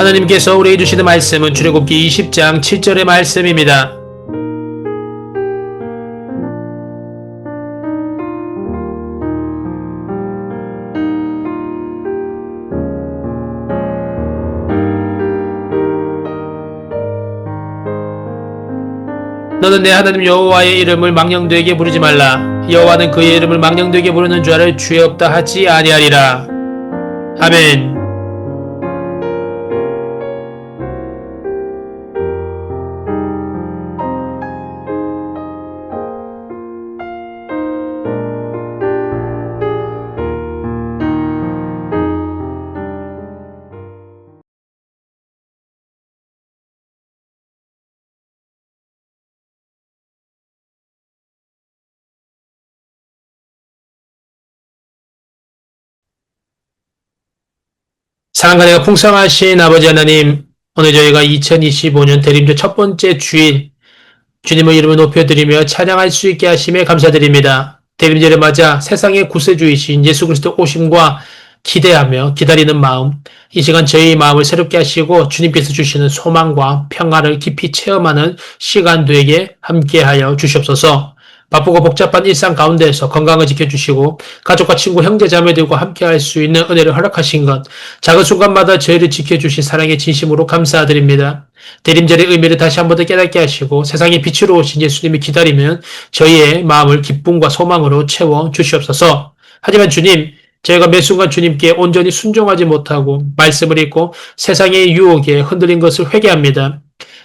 하나님께서 우리에게 주시는 말씀은 출애굽기 20장 7절의 말씀입니다. 너는 내 하나님 여호와의 이름을 망령되게 부르지 말라. 여호와는 그의 이름을 망령되게 부르는 자를 죄 없다 하지 아니하리라. 아멘. 사랑과 내가 풍성하신 아버지 하나님, 오늘 저희가 2025년 대림절 첫 번째 주일, 주님의 이름을 높여드리며 찬양할 수 있게 하심에 감사드립니다. 대림절을 맞아 세상의 구세주이신 예수 그리스도 오심과 기대하며 기다리는 마음, 이 시간 저희 마음을 새롭게 하시고 주님께서 주시는 소망과 평화를 깊이 체험하는 시간 되게 함께하여 주시옵소서. 바쁘고 복잡한 일상 가운데에서 건강을 지켜주시고 가족과 친구, 형제, 자매들과 함께할 수 있는 은혜를 허락하신 것, 작은 순간마다 저희를 지켜주신 사랑의 진심으로 감사드립니다. 대림절의 의미를 다시 한 번 더 깨닫게 하시고 세상의 빛으로 오신 예수님이 기다리면 저희의 마음을 기쁨과 소망으로 채워 주시옵소서. 하지만 주님, 저희가 매 순간 주님께 온전히 순종하지 못하고 말씀을 읽고 세상의 유혹에 흔들린 것을 회개합니다.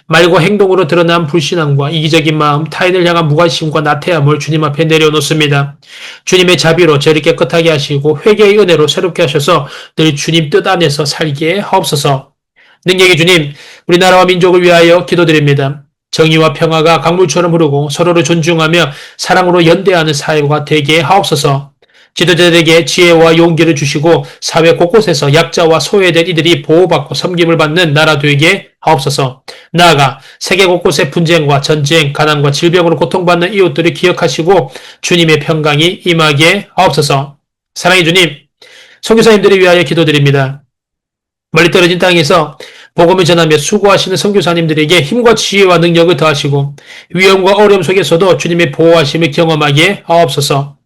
말과 행동으로 드러난 불신앙과 이기적인 마음, 타인을 향한 무관심과 나태함을 주님 앞에 내려놓습니다. 주님의 자비로 저를 깨끗하게 하시고 회개의 은혜로 새롭게 하셔서 늘 주님 뜻 안에서 살게 하옵소서. 능력의 주님, 우리나라와 민족을 위하여 기도드립니다. 정의와 평화가 강물처럼 흐르고 서로를 존중하며 사랑으로 연대하는 사회가 되게 하옵소서. 지도자들에게 지혜와 용기를 주시고 사회 곳곳에서 약자와 소외된 이들이 보호받고 섬김을 받는 나라 되게 하옵소서. 나아가 세계 곳곳의 분쟁과 전쟁, 가난과 질병으로 고통받는 이웃들을 기억하시고 주님의 평강이 임하게 하옵소서. 사랑의 주님, 선교사님들을 위하여 기도드립니다. 멀리 떨어진 땅에서 복음을 전하며 수고하시는 선교사님들에게 힘과 지혜와 능력을 더하시고 위험과 어려움 속에서도 주님의 보호하심을 경험하게 하옵소서.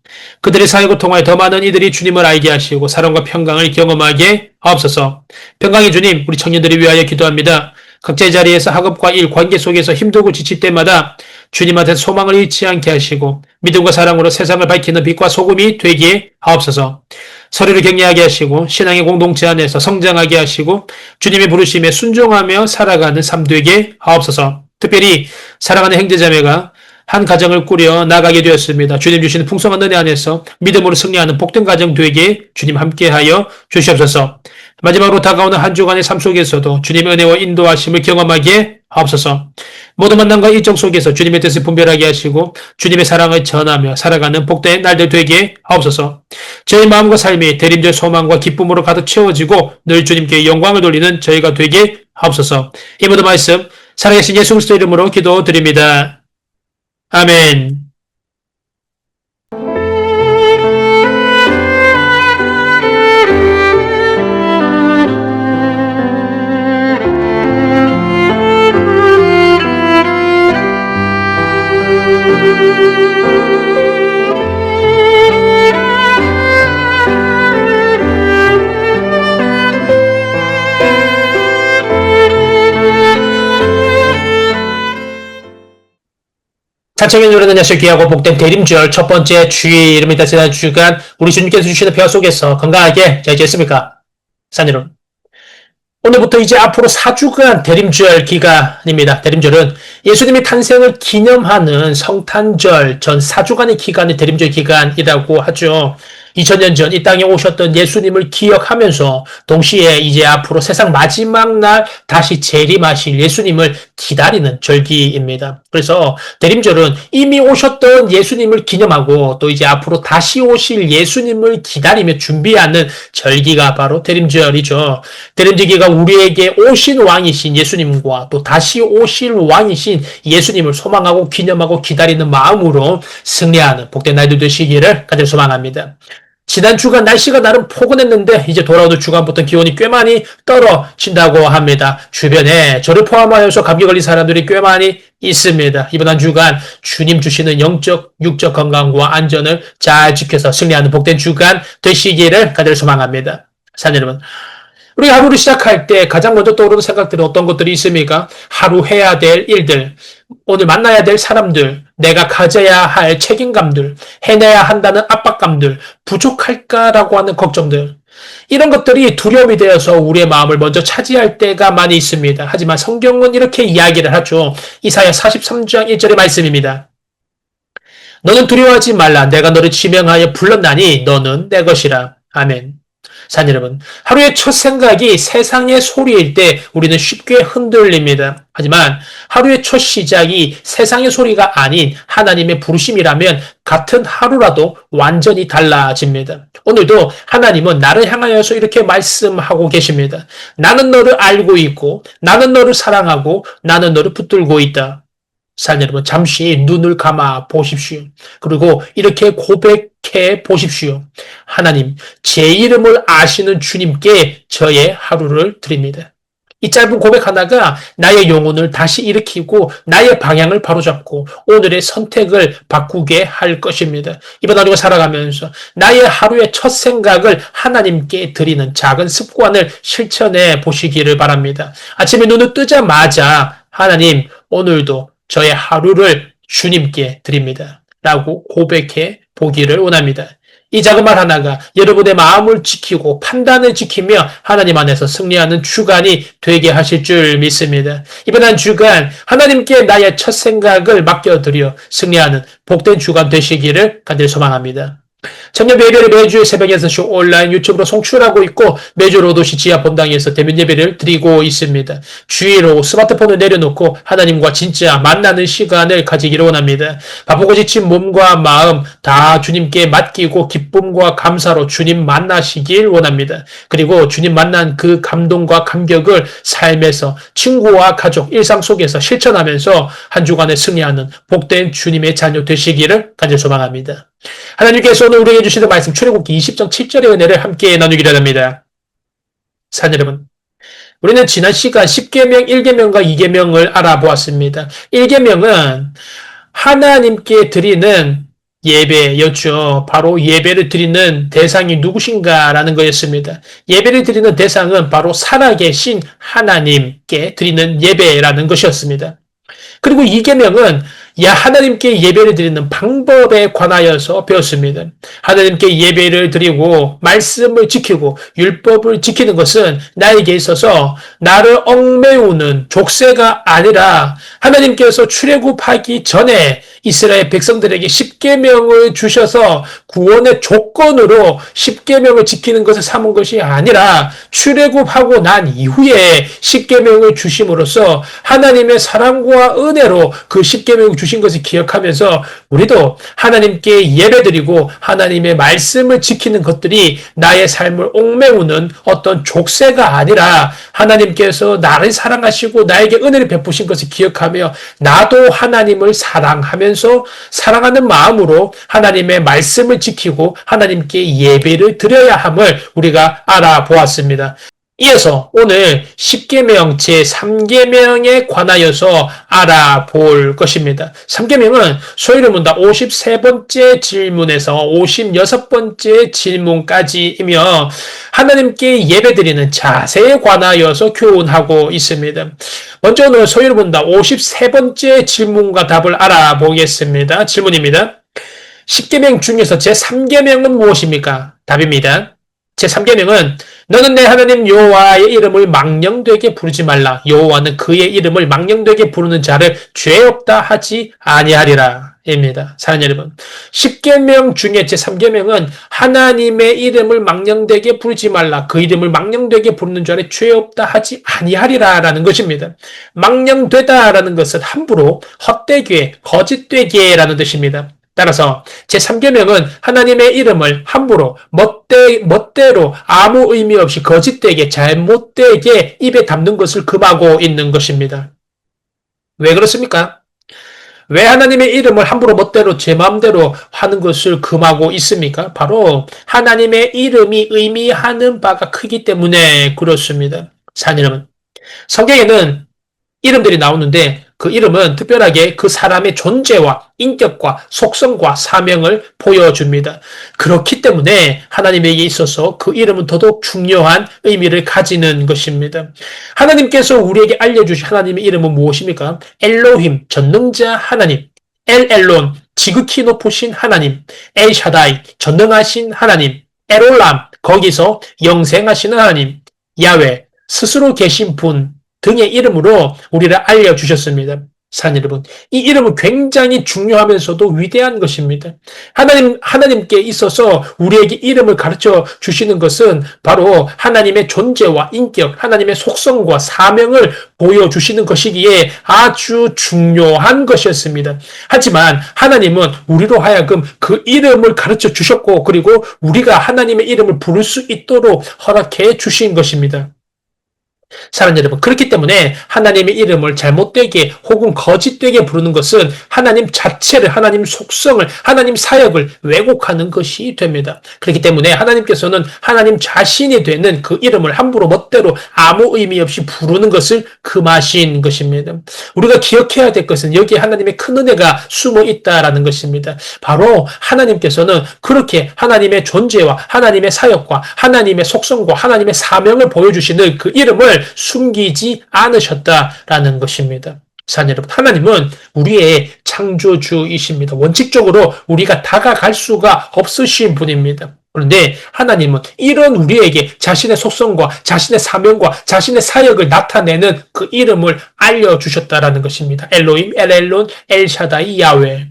그들의 사역을 통하여 더 많은 이들이 주님을 알게 하시고 사랑과 평강을 경험하게 하옵소서. 평강의 주님, 우리 청년들을 위하여 기도합니다. 각자의 자리에서 학업과 일, 관계 속에서 힘들고 지칠 때마다 주님한테 소망을 잃지 않게 하시고 믿음과 사랑으로 세상을 밝히는 빛과 소금이 되게 하옵소서. 서로를 격려하게 하시고 신앙의 공동체 안에서 성장하게 하시고 주님의 부르심에 순종하며 살아가는 삶 되게 하옵소서. 특별히 사랑하는 형제자매가 한 가정을 꾸려 나가게 되었습니다. 주님 주시는 풍성한 은혜 안에서 믿음으로 승리하는 복된 가정 되게 주님 함께하여 주시옵소서. 마지막으로 다가오는 한 주간의 삶 속에서도 주님의 은혜와 인도하심을 경험하게 하옵소서. 모든 만남과 일정 속에서 주님의 뜻을 분별하게 하시고 주님의 사랑을 전하며 살아가는 복된 날들 되게 하옵소서. 저희 마음과 삶이 대림절 소망과 기쁨으로 가득 채워지고 늘 주님께 영광을 돌리는 저희가 되게 하옵소서. 이 모든 말씀 살아계신 예수 그리스도 이름으로 기도드립니다. 아멘. 찬송의 노래는 야실 귀하고 복된 대림절 첫 번째 주일입니다. 지난 주간 우리 주님께서 주시는 배화 속에서 건강하게 잘 지냈습니까? 산여러분, 오늘부터 이제 앞으로 4주간 대림절 기간입니다. 대림절은 예수님의 탄생을 기념하는 성탄절 전 4주간의 기간이 대림절 기간이라고 하죠. 2000년 전 이 땅에 오셨던 예수님을 기억하면서 동시에 이제 앞으로 세상 마지막 날 다시 재림하실 예수님을 기다리는 절기입니다. 그래서 대림절은 이미 오셨던 예수님을 기념하고 또 이제 앞으로 다시 오실 예수님을 기다리며 준비하는 절기가 바로 대림절이죠. 대림절기가 우리에게 오신 왕이신 예수님과 또 다시 오실 왕이신 예수님을 소망하고 기념하고 기다리는 마음으로 승리하는 복된 날들 되시기를 간절히 소망합니다. 지난 주간 날씨가 나름 포근했는데 이제 돌아오는 주간부터 기온이 꽤 많이 떨어진다고 합니다. 주변에 저를 포함하여서 감기 걸린 사람들이 꽤 많이 있습니다. 이번 한 주간 주님 주시는 영적, 육적 건강과 안전을 잘 지켜서 승리하는 복된 주간 되시기를 간절히 소망합니다. 사랑 여러분, 우리 하루를 시작할 때 가장 먼저 떠오르는 생각들은 어떤 것들이 있습니까? 하루 해야 될 일들, 오늘 만나야 될 사람들, 내가 가져야 할 책임감들, 해내야 한다는 압박감들, 부족할까라고 하는 걱정들. 이런 것들이 두려움이 되어서 우리의 마음을 먼저 차지할 때가 많이 있습니다. 하지만 성경은 이렇게 이야기를 하죠. 이사야 43장 1절의 말씀입니다. 너는 두려워하지 말라. 내가 너를 지명하여 불렀나니 너는 내 것이라. 아멘. 자, 여러분, 하루의 첫 생각이 세상의 소리일 때 우리는 쉽게 흔들립니다. 하지만 하루의 첫 시작이 세상의 소리가 아닌 하나님의 부르심이라면 같은 하루라도 완전히 달라집니다. 오늘도 하나님은 나를 향하여서 이렇게 말씀하고 계십니다. 나는 너를 알고 있고, 나는 너를 사랑하고, 나는 너를 붙들고 있다. 사랑 여러분, 잠시 눈을 감아 보십시오. 그리고 이렇게 고백해 보십시오. 하나님, 제 이름을 아시는 주님께 저의 하루를 드립니다. 이 짧은 고백 하나가 나의 영혼을 다시 일으키고 나의 방향을 바로잡고 오늘의 선택을 바꾸게 할 것입니다. 이번 하루가 살아가면서 나의 하루의 첫 생각을 하나님께 드리는 작은 습관을 실천해 보시기를 바랍니다. 아침에 눈을 뜨자마자 하나님, 오늘도 저의 하루를 주님께 드립니다. 라고 고백해 보기를 원합니다. 이 작은 말 하나가 여러분의 마음을 지키고 판단을 지키며 하나님 안에서 승리하는 주간이 되게 하실 줄 믿습니다. 이번 한 주간 하나님께 나의 첫 생각을 맡겨드려 승리하는 복된 주간 되시기를 간절히 소망합니다. 청년 예배를 매주 새벽 6시 온라인 유튜브로 송출하고 있고 매주 로도시 지하 본당에서 대면 예배를 드리고 있습니다. 주의로 스마트폰을 내려놓고 하나님과 진짜 만나는 시간을 가지기를 원합니다. 바쁘고 지친 몸과 마음 다 주님께 맡기고 기쁨과 감사로 주님 만나시길 원합니다. 그리고 주님 만난 그 감동과 감격을 삶에서 친구와 가족, 일상 속에서 실천하면서 한 주간에 승리하는 복된 주님의 자녀 되시기를 간절히 소망합니다. 하나님께서 오늘 우리에게 주시는 말씀 출애굽기 20장 7절의 은혜를 함께 나누기를 합니다. 사랑 여러분, 우리는 지난 시간 10계명, 1계명과 2계명을 알아보았습니다. 1계명은 하나님께 드리는 예배였죠. 바로 예배를 드리는 대상이 누구신가라는 거였습니다. 예배를 드리는 대상은 바로 살아계신 하나님께 드리는 예배라는 것이었습니다. 그리고 2계명은 하나님께 예배를 드리는 방법에 관하여서 배웠습니다. 하나님께 예배를 드리고 말씀을 지키고 율법을 지키는 것은 나에게 있어서 나를 얽매우는 족쇄가 아니라 하나님께서 출애굽하기 전에 이스라엘 백성들에게 10계명을 주셔서 구원의 조건으로 10계명을 지키는 것을 삼은 것이 아니라 출애굽하고 난 이후에 10계명을 주심으로써 하나님의 사랑과 은혜로 그 10계명을 주신 것을 기억하면서 우리도 하나님께 예배드리고 하나님의 말씀을 지키는 것들이 나의 삶을 옥매우는 어떤 족쇄가 아니라 하나님께서 나를 사랑하시고 나에게 은혜를 베푸신 것을 기억하며 나도 하나님을 사랑하면서 사랑하는 마음으로 하나님의 말씀을 지키고 하나님께 예배를 드려야 함을 우리가 알아보았습니다. 이어서 오늘 10계명 제3계명에 관하여서 알아볼 것입니다. 3계명은 소위를 묻다 53번째 질문에서 56번째 질문까지이며 하나님께 예배드리는 자세에 관하여서 교훈하고 있습니다. 먼저 오늘 소위를 묻다 53번째 질문과 답을 알아보겠습니다. 질문입니다. 10계명 중에서 제3계명은 무엇입니까? 답입니다. 제3계명은 너는 내 하나님 여호와의 이름을 망령되게 부르지 말라. 여호와는 그의 이름을 망령되게 부르는 자를 죄 없다 하지 아니하리라. 입니다. 사랑하는 여러분, 10계명 중에 제3계명은 하나님의 이름을 망령되게 부르지 말라. 그 이름을 망령되게 부르는 자를 죄 없다 하지 아니하리라 라는 것입니다. 망령되다라는 것은 함부로 헛되게 거짓되게 라는 뜻입니다. 따라서 제3계명은 하나님의 이름을 함부로 멋대로 아무 의미 없이 거짓되게 잘못되게 입에 담는 것을 금하고 있는 것입니다. 왜 그렇습니까? 왜 하나님의 이름을 함부로 멋대로 제 마음대로 하는 것을 금하고 있습니까? 바로 하나님의 이름이 의미하는 바가 크기 때문에 그렇습니다. 사랑하는 여러분, 성경에는 이름들이 나오는데 그 이름은 특별하게 그 사람의 존재와 인격과 속성과 사명을 보여줍니다. 그렇기 때문에 하나님에게 있어서 그 이름은 더더욱 중요한 의미를 가지는 것입니다. 하나님께서 우리에게 알려주신 하나님의 이름은 무엇입니까? 엘로힘, 전능자 하나님, 엘론, 지극히 높으신 하나님, 엘샤다이, 전능하신 하나님, 에롤람, 거기서 영생하시는 하나님, 야훼, 스스로 계신 분, 등의 이름으로 우리를 알려주셨습니다. 사랑하는 여러분, 이 이름은 굉장히 중요하면서도 위대한 것입니다. 하나님께 있어서 우리에게 이름을 가르쳐 주시는 것은 바로 하나님의 존재와 인격, 하나님의 속성과 사명을 보여주시는 것이기에 아주 중요한 것이었습니다. 하지만 하나님은 우리로 하여금 그 이름을 가르쳐 주셨고, 그리고 우리가 하나님의 이름을 부를 수 있도록 허락해 주신 것입니다. 사랑하는 여러분, 그렇기 때문에 하나님의 이름을 잘못되게 혹은 거짓되게 부르는 것은 하나님 자체를, 하나님 속성을, 하나님 사역을 왜곡하는 것이 됩니다. 그렇기 때문에 하나님께서는 하나님 자신이 되는 그 이름을 함부로 멋대로 아무 의미 없이 부르는 것을 금하신 것입니다. 우리가 기억해야 될 것은 여기에 하나님의 큰 은혜가 숨어 있다라는 것입니다. 바로 하나님께서는 그렇게 하나님의 존재와 하나님의 사역과 하나님의 속성과 하나님의 사명을 보여주시는 그 이름을 숨기지 않으셨다라는 것입니다. 사랑하는 여러분, 하나님은 우리의 창조주이십니다. 원칙적으로 우리가 다가갈 수가 없으신 분입니다. 그런데 하나님은 이런 우리에게 자신의 속성과 자신의 사명과 자신의 사역을 나타내는 그 이름을 알려주셨다라는 것입니다. 엘로힘, 엘론, 엘샤다이, 야훼.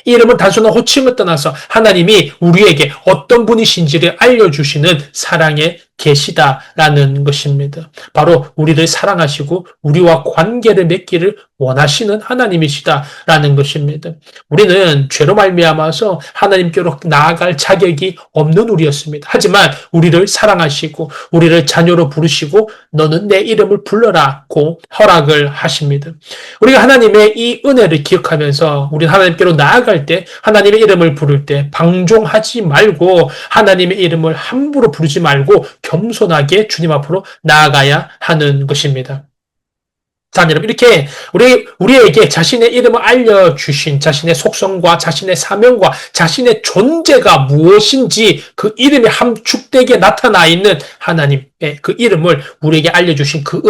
이 이름은 단순한 호칭을 떠나서 하나님이 우리에게 어떤 분이신지를 알려주시는 사랑의 계시다라는 것입니다. 바로 우리를 사랑하시고 우리와 관계를 맺기를 원하시는 하나님이시다라는 것입니다. 우리는 죄로 말미암아서 하나님께로 나아갈 자격이 없는 우리였습니다. 하지만 우리를 사랑하시고 우리를 자녀로 부르시고 너는 내 이름을 불러라고 허락을 하십니다. 우리가 하나님의 이 은혜를 기억하면서 우리는 하나님께로 나아갈 때, 하나님의 이름을 부를 때 방종하지 말고 하나님의 이름을 함부로 부르지 말고 겸손하게 주님 앞으로 나아가야 하는 것입니다. 자, 여러분, 이렇게 우리에게 자신의 이름을 알려주신 자신의 속성과 자신의 사명과 자신의 존재가 무엇인지 그 이름이 함축되게 나타나 있는 하나님의 그 이름을 우리에게 알려주신 그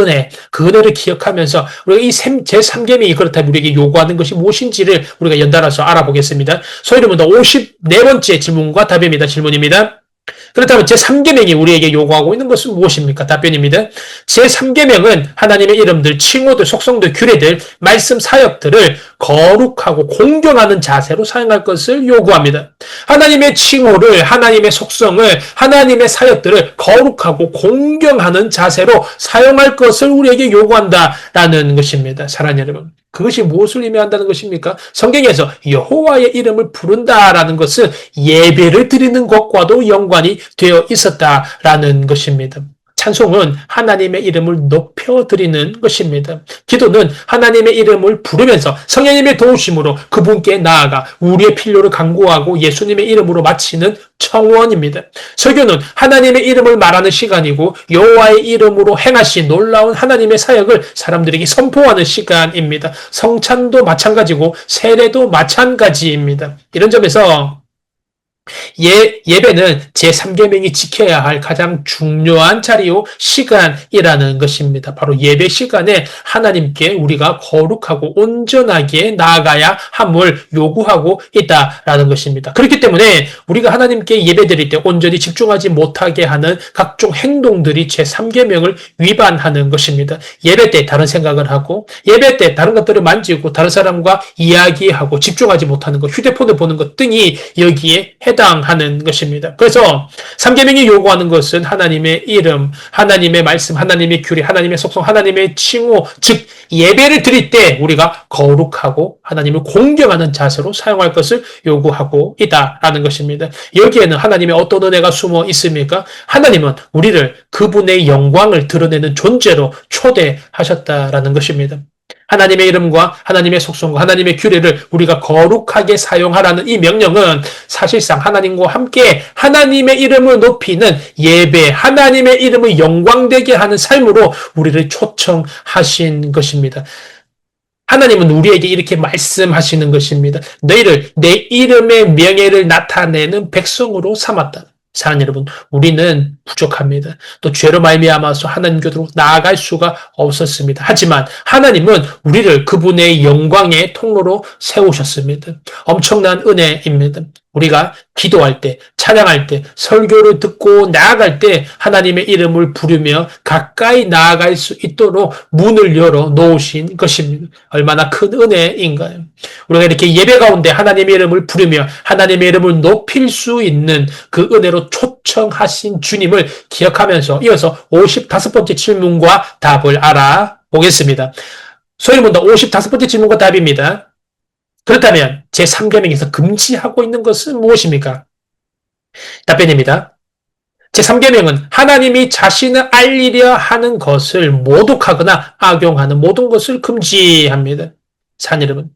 은혜를 기억하면서 우리가 이 제3계명이 그렇다면 우리에게 요구하는 것이 무엇인지를 우리가 연달아서 알아보겠습니다. 소위 말해서 54번째 질문과 답입니다. 질문입니다. 그렇다면 제3계명이 우리에게 요구하고 있는 것은 무엇입니까? 답변입니다. 제3계명은 하나님의 이름들, 칭호들, 속성들, 규례들, 말씀, 사역들을 거룩하고 공경하는 자세로 사용할 것을 요구합니다. 하나님의 칭호를, 하나님의 속성을, 하나님의 사역들을 거룩하고 공경하는 자세로 사용할 것을 우리에게 요구한다라는 것입니다. 사랑하는 여러분, 그것이 무엇을 의미한다는 것입니까? 성경에서 여호와의 이름을 부른다라는 것은 예배를 드리는 것과도 연관이 되어 있었다라는 것입니다. 찬송은 하나님의 이름을 높여드리는 것입니다. 기도는 하나님의 이름을 부르면서 성령님의 도우심으로 그분께 나아가 우리의 필요를 간구하고 예수님의 이름으로 마치는 청원입니다. 설교는 하나님의 이름을 말하는 시간이고 여호와의 이름으로 행하신 놀라운 하나님의 사역을 사람들에게 선포하는 시간입니다. 성찬도 마찬가지고 세례도 마찬가지입니다. 이런 점에서 예배는 제3계명이 지켜야 할 가장 중요한 자리요 시간이라는 것입니다. 바로 예배 시간에 하나님께 우리가 거룩하고 온전하게 나아가야 함을 요구하고 있다라는 것입니다. 그렇기 때문에 우리가 하나님께 예배드릴 때 온전히 집중하지 못하게 하는 각종 행동들이 제3계명을 위반하는 것입니다. 예배 때 다른 생각을 하고, 예배 때 다른 것들을 만지고, 다른 사람과 이야기하고, 집중하지 못하는 것, 휴대폰을 보는 것 등이 여기에 해당하는 것입니다. 그래서 3계명이 요구하는 것은 하나님의 이름, 하나님의 말씀, 하나님의 규례, 하나님의 속성, 하나님의 칭호, 즉 예배를 드릴 때 우리가 거룩하고 하나님을 공경하는 자세로 사용할 것을 요구하고 있다라는 것입니다. 여기에는 하나님의 어떤 은혜가 숨어 있습니까? 하나님은 우리를 그분의 영광을 드러내는 존재로 초대하셨다라는 것입니다. 하나님의 이름과 하나님의 속성과 하나님의 규례를 우리가 거룩하게 사용하라는 이 명령은 사실상 하나님과 함께 하나님의 이름을 높이는 예배, 하나님의 이름을 영광되게 하는 삶으로 우리를 초청하신 것입니다. 하나님은 우리에게 이렇게 말씀하시는 것입니다. 너희를 내 이름의 명예를 나타내는 백성으로 삼았다. 사랑하는 여러분, 우리는 부족합니다. 또 죄로 말미암아서 하나님 곁으로 나아갈 수가 없었습니다. 하지만 하나님은 우리를 그분의 영광의 통로로 세우셨습니다. 엄청난 은혜입니다. 우리가 기도할 때, 찬양할 때, 설교를 듣고 나아갈 때 하나님의 이름을 부르며 가까이 나아갈 수 있도록 문을 열어 놓으신 것입니다. 얼마나 큰 은혜인가요? 우리가 이렇게 예배 가운데 하나님의 이름을 부르며 하나님의 이름을 높일 수 있는 그 은혜로 초청하신 주님을 기억하면서 이어서 55번째 질문과 답을 알아보겠습니다. 소위 문답 55번째 질문과 답입니다. 그렇다면 제3계명에서 금지하고 있는 것은 무엇입니까? 답변입니다. 제3계명은 하나님이 자신을 알리려 하는 것을 모독하거나 악용하는 모든 것을 금지합니다. 사랑하는 여러분,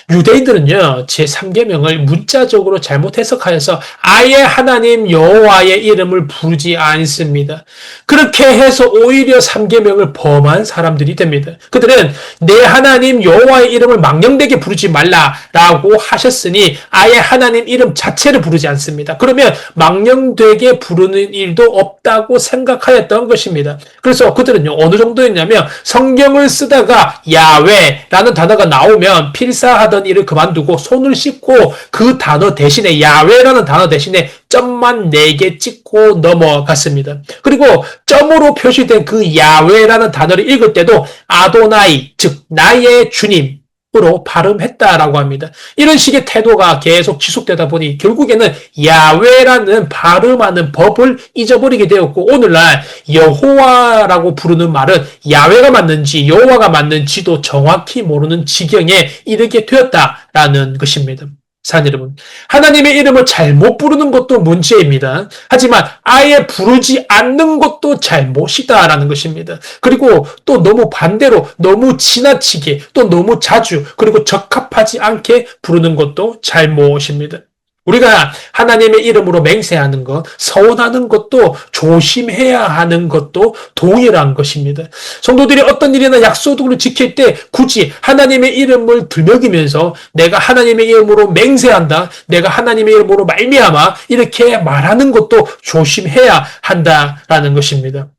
유대인들은요 제3계명을 문자적으로 잘못 해석하여서 아예 하나님 여호와의 이름을 부르지 않습니다. 그렇게 해서 오히려 3계명을 범한 사람들이 됩니다. 그들은 내 하나님 여호와의 이름을 망령되게 부르지 말라라고 하셨으니 아예 하나님 이름 자체를 부르지 않습니다. 그러면 망령되게 부르는 일도 없다고 생각하였던 것입니다. 그래서 그들은요 어느 정도였냐면 성경을 쓰다가 야훼라는 단어가 나오면 필사하던 일을 그만두고 손을 씻고 그 단어 대신에 야훼라는 단어 대신에 점만 4개 찍고 넘어갔습니다. 그리고 점으로 표시된 그 야훼라는 단어를 읽을 때도 아도나이, 즉 나의 주님 으로 발음했다라고 합니다. 이런 식의 태도가 계속 지속되다 보니 결국에는 야훼라는 발음하는 법을 잊어버리게 되었고 오늘날 여호와라고 부르는 말은 야훼가 맞는지 여호와가 맞는지도 정확히 모르는 지경에 이르게 되었다라는 것입니다. 사랑하는 여러분, 하나님의 이름을 잘못 부르는 것도 문제입니다. 하지만 아예 부르지 않는 것도 잘못이다라는 것입니다. 그리고 또 너무 반대로 너무 지나치게 또 너무 자주 그리고 적합하지 않게 부르는 것도 잘못입니다. 우리가 하나님의 이름으로 맹세하는 것, 서원하는 것도 조심해야 하는 것도 동일한 것입니다. 성도들이 어떤 일이나 약속을 지킬 때 굳이 하나님의 이름을 들먹이면서 내가 하나님의 이름으로 맹세한다, 내가 하나님의 이름으로 말미암아 이렇게 말하는 것도 조심해야 한다라는 것입니다.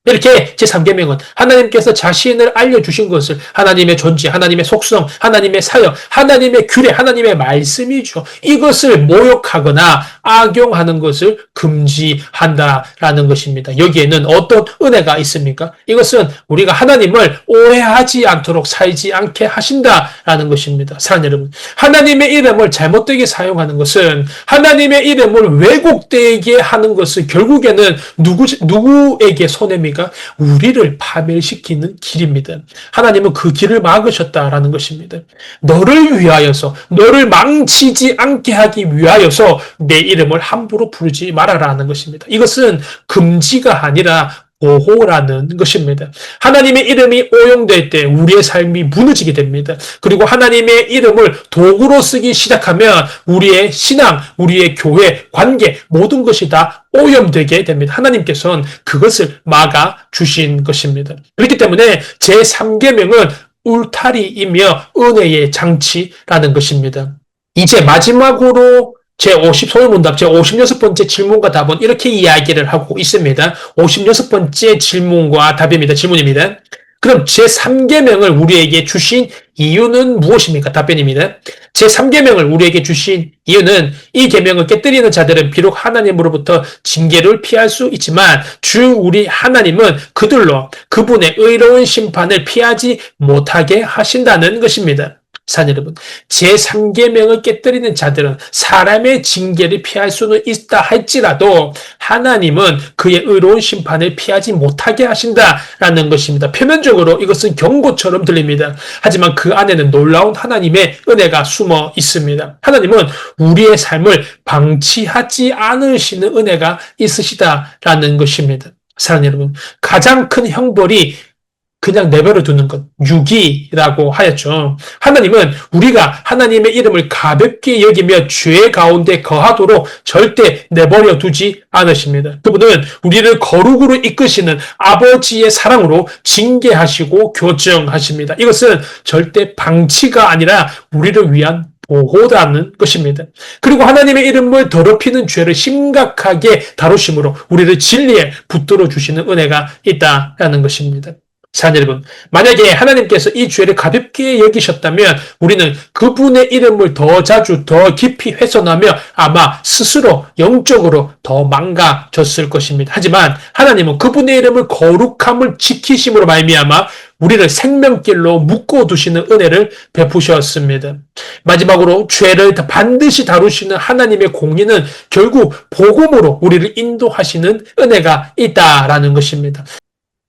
이렇게 제3계명은 하나님께서 자신을 알려주신 것을 하나님의 존재, 하나님의 속성, 하나님의 사역, 하나님의 규례, 하나님의 말씀이죠. 이것을 모욕하거나 악용하는 것을 금지한다라는 것입니다. 여기에는 어떤 은혜가 있습니까? 이것은 우리가 하나님을 오해하지 않도록 살지 않게 하신다라는 것입니다. 사랑하는 여러분, 하나님의 이름을 잘못되게 사용하는 것은 하나님의 이름을 왜곡되게 하는 것은 결국에는 누구에게 손해입니까? 우리를 파멸시키는 길입니다. 하나님은 그 길을 막으셨다라는 것입니다. 너를 위하여서, 너를 망치지 않게 하기 위하여서 내 이름을 함부로 부르지 말아라는 것입니다. 이것은 금지가 아니라 보호라는 것입니다. 하나님의 이름이 오용될 때 우리의 삶이 무너지게 됩니다. 그리고 하나님의 이름을 도구로 쓰기 시작하면 우리의 신앙, 우리의 교회, 관계 모든 것이 다 오염되게 됩니다. 하나님께서는 그것을 막아주신 것입니다. 그렇기 때문에 제3계명은 울타리이며 은혜의 장치라는 것입니다. 이제 마지막으로 제56문답, 제56번째 질문과 답은 이렇게 이야기를 하고 있습니다. 56번째 질문과 답입니다. 질문입니다. 그럼 제3계명을 우리에게 주신 이유는 무엇입니까? 답변입니다. 제3계명을 우리에게 주신 이유는 이 계명을 깨뜨리는 자들은 비록 하나님으로부터 징계를 피할 수 있지만 주 우리 하나님은 그들로 그분의 의로운 심판을 피하지 못하게 하신다는 것입니다. 사랑하는 여러분, 제3계명을 깨뜨리는 자들은 사람의 징계를 피할 수는 있다 할지라도 하나님은 그의 의로운 심판을 피하지 못하게 하신다라는 것입니다. 표면적으로 이것은 경고처럼 들립니다. 하지만 그 안에는 놀라운 하나님의 은혜가 숨어 있습니다. 하나님은 우리의 삶을 방치하지 않으시는 은혜가 있으시다라는 것입니다. 사랑하는 여러분, 가장 큰 형벌이 그냥 내버려 두는 것, 유기라고 하였죠. 하나님은 우리가 하나님의 이름을 가볍게 여기며 죄 가운데 거하도록 절대 내버려 두지 않으십니다. 그분은 우리를 거룩으로 이끄시는 아버지의 사랑으로 징계하시고 교정하십니다. 이것은 절대 방치가 아니라 우리를 위한 보호라는 것입니다. 그리고 하나님의 이름을 더럽히는 죄를 심각하게 다루심으로 우리를 진리에 붙들어 주시는 은혜가 있다라는 것입니다. 사랑하는 여러분, 만약에 하나님께서 이 죄를 가볍게 여기셨다면 우리는 그분의 이름을 더 자주 더 깊이 훼손하며 아마 스스로 영적으로 더 망가졌을 것입니다. 하지만 하나님은 그분의 이름을 거룩함을 지키심으로 말미암아 우리를 생명길로 묶어두시는 은혜를 베푸셨습니다. 마지막으로 죄를 반드시 다루시는 하나님의 공의는 결국 복음으로 우리를 인도하시는 은혜가 있다라는 것입니다.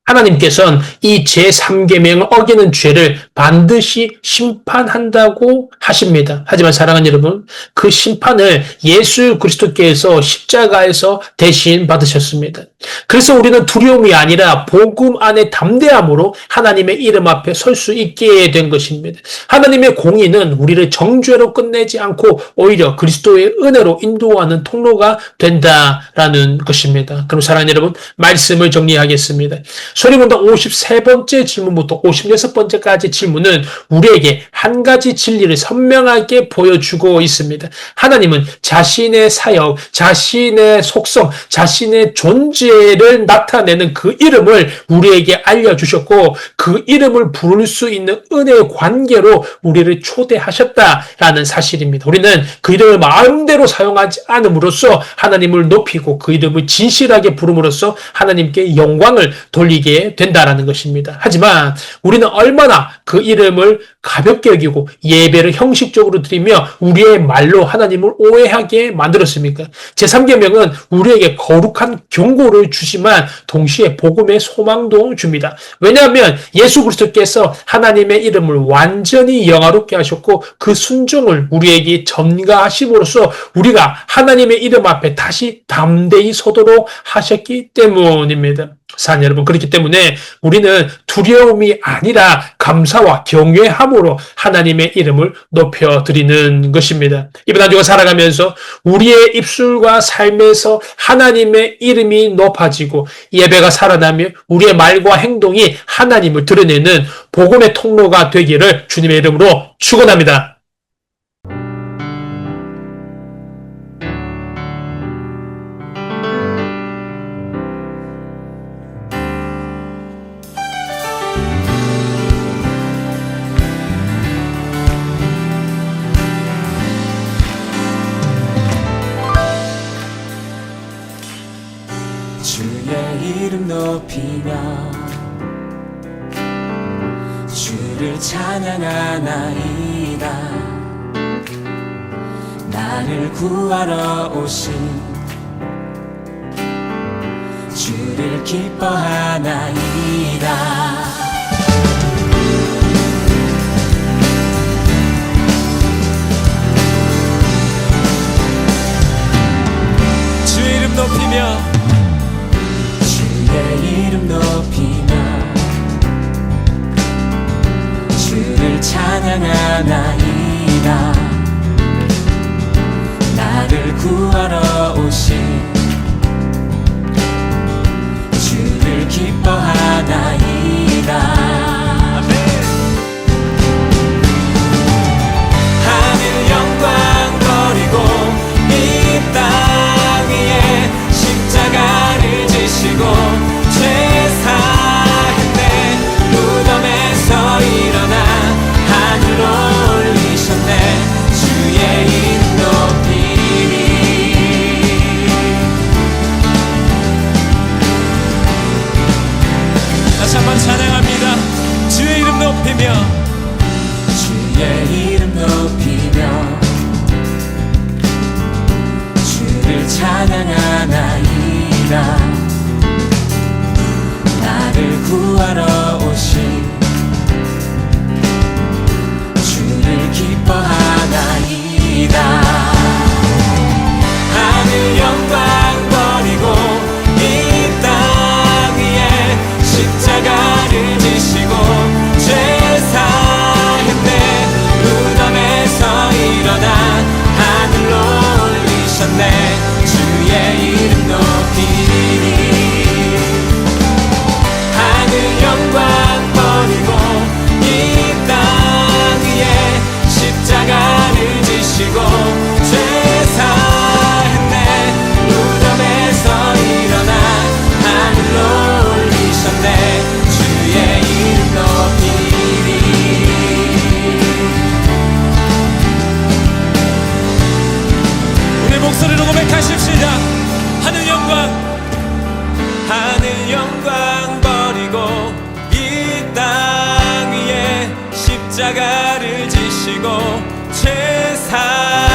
하나님께서는 이 제3계명을 어기는 죄를 반드시 심판한다고 하십니다. 하지만 사랑하는 여러분, 그 심판을 예수 그리스도께서 십자가에서 대신 받으셨습니다. 그래서 우리는 두려움이 아니라 복음 안에 담대함으로 하나님의 이름 앞에 설 수 있게 된 것입니다. 하나님의 공의는 우리를 정죄로 끝내지 않고 오히려 그리스도의 은혜로 인도하는 통로가 된다라는 것입니다. 그럼 사랑하는 여러분, 말씀을 정리하겠습니다. 소리문답 53번째 질문부터 56번째까지 질문은 우리에게 한 가지 진리를 선명하게 보여주고 있습니다. 하나님은 자신의 사역, 자신의 속성, 자신의 존재를 나타내는 그 이름을 우리에게 알려주셨고 그 이름을 부를 수 있는 은혜의 관계로 우리를 초대하셨다라는 사실입니다. 우리는 그 이름을 마음대로 사용하지 않음으로써 하나님을 높이고 그 이름을 진실하게 부름으로써 하나님께 영광을 돌리게 된다라는 것입니다. 하지만 우리는 얼마나 그 이름을 가볍게 여기고 예배를 형식적으로 드리며 우리의 말로 하나님을 오해하게 만들었습니까? 제3계명은 우리에게 거룩한 경고를 주지만 동시에 복음의 소망도 줍니다. 왜냐하면 예수 그리스도께서 하나님의 이름을 완전히 영화롭게 하셨고 그 순종을 우리에게 전가하심으로써 우리가 하나님의 이름 앞에 다시 담대히 서도록 하셨기 때문입니다. 사랑하는 여러분, 그렇기 때문에 우리는 두려움이 아니라 감사와 경외함으로 하나님의 이름을 높여드리는 것입니다. 이번 한 주간 살아가면서 우리의 입술과 삶에서 하나님의 이름이 높아지고 예배가 살아나며 우리의 말과 행동이 하나님을 드러내는 복음의 통로가 되기를 주님의 이름으로 축원합니다. 주의 이름 높이며 주를 찬양하나이다. 나를 구하러 오신 주를 기뻐하나이다. 주의 이름 높이며 주의 이름 높이며 주를 찬양하나이다. 나를 구하러 오신 주를 기뻐하나이다. 하늘 영광 버리고 이 땅 위에 십자가를 지시고 죄 사했네. 무덤에서 일어나 하늘로 올리셨네. 주의 이름 높이니 다시 한번 찬양합니다. 주의 이름 높이며 주의 이름 높이며 주를 찬양하나이다. 나를 구하러 오신 주를 기뻐하나이다. 하늘 영광 버리고 이 땅 위에 십자가를 지시고 지고 제사장